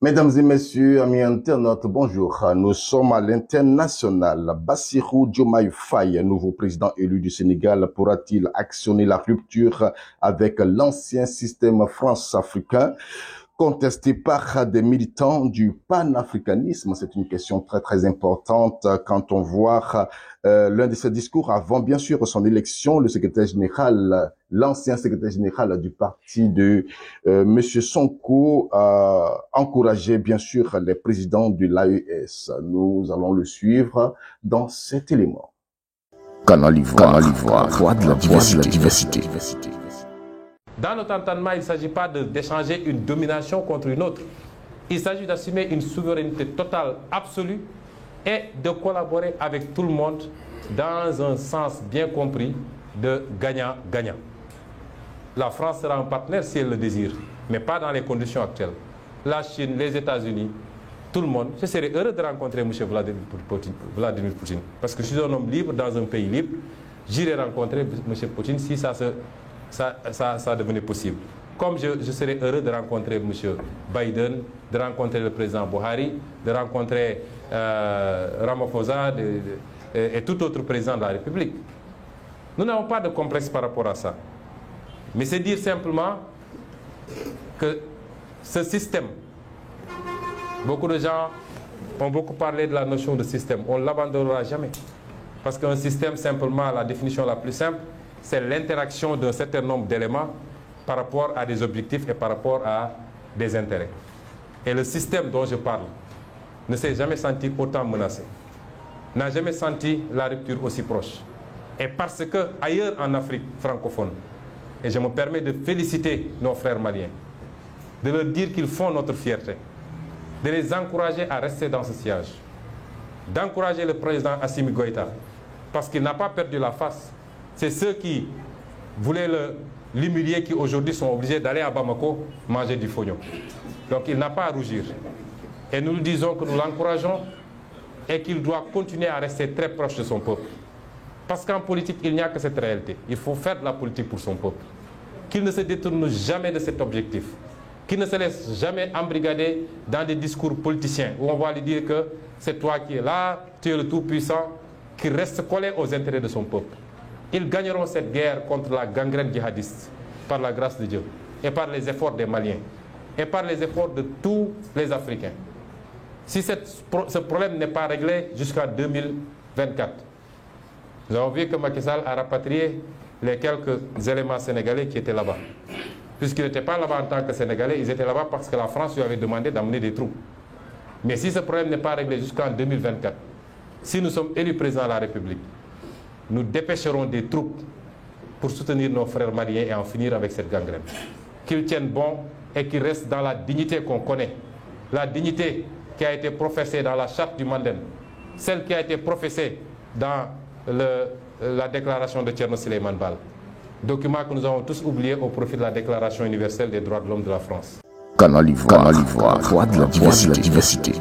Mesdames et messieurs, amis internautes, bonjour. Nous sommes à l'international. Bassirou Diomaye Faye, nouveau président élu du Sénégal, pourra-t-il actionner la rupture avec l'ancien système France-africain contesté par des militants du panafricanisme? C'est une question très importante quand on voit l'un de ses discours avant bien sûr son élection, le secrétaire général, l'ancien secrétaire général du parti de Monsieur Sonko encourageait bien sûr les présidents de l'AES. Nous allons le suivre dans cet élément. Canal Ivoire, voix de la diversité. Dans notre entendement, il ne s'agit pas d'échanger une domination contre une autre. Il s'agit d'assumer une souveraineté totale, absolue, et de collaborer avec tout le monde dans un sens bien compris de gagnant-gagnant. La France sera un partenaire si elle le désire, mais pas dans les conditions actuelles. La Chine, les États-Unis, tout le monde. Je serais heureux de rencontrer M. Vladimir Poutine. Parce que je suis un homme libre dans un pays libre. J'irai rencontrer M. Poutine si ça devenait possible. Comme je serais heureux de rencontrer M. Biden, de rencontrer le président Buhari, de rencontrer Ramaphosa et tout autre président de la République. Nous n'avons pas de complexe par rapport à ça. Mais c'est dire simplement que ce système, beaucoup de gens ont beaucoup parlé de la notion de système. On ne l'abandonnera jamais. Parce qu'un système, simplement, la définition la plus simple, c'est l'interaction d'un certain nombre d'éléments par rapport à des objectifs et par rapport à des intérêts. Et le système dont je parle ne s'est jamais senti autant menacé, n'a jamais senti la rupture aussi proche. Et parce que ailleurs en Afrique francophone, et je me permets de féliciter nos frères maliens, de leur dire qu'ils font notre fierté, de les encourager à rester dans ce siège, d'encourager le président Assimi Goïta, parce qu'il n'a pas perdu la face. C'est ceux qui voulaient l'humilier qui aujourd'hui sont obligés d'aller à Bamako manger du fognon. Donc il n'a pas à rougir. Et nous lui disons que nous l'encourageons et qu'il doit continuer à rester très proche de son peuple. Parce qu'en politique, il n'y a que cette réalité. Il faut faire de la politique pour son peuple. Qu'il ne se détourne jamais de cet objectif. Qu'il ne se laisse jamais embrigader dans des discours politiciens où on va lui dire que c'est toi qui es là, tu es le tout-puissant, qu'il reste collé aux intérêts de son peuple. Ils gagneront cette guerre contre la gangrène djihadiste par la grâce de Dieu et par les efforts des Maliens et par les efforts de tous les Africains. Si ce problème n'est pas réglé jusqu'en 2024, nous avons vu que Macky Sall a rapatrié les quelques éléments sénégalais qui étaient là-bas. Puisqu'ils n'étaient pas là-bas en tant que Sénégalais, ils étaient là-bas parce que la France lui avait demandé d'amener des troupes. Mais si ce problème n'est pas réglé jusqu'en 2024, si nous sommes élus président de la République, nous dépêcherons des troupes pour soutenir nos frères maliens et en finir avec cette gangrène. Qu'ils tiennent bon et qu'ils restent dans la dignité qu'on connaît. La dignité qui a été professée dans la charte du Mandem. Celle qui a été professée dans la déclaration de Thierno Souleymane Baal. Document que nous avons tous oublié au profit de la Déclaration universelle des droits de l'homme de la France. Canal Ivoire, voix de la diversité.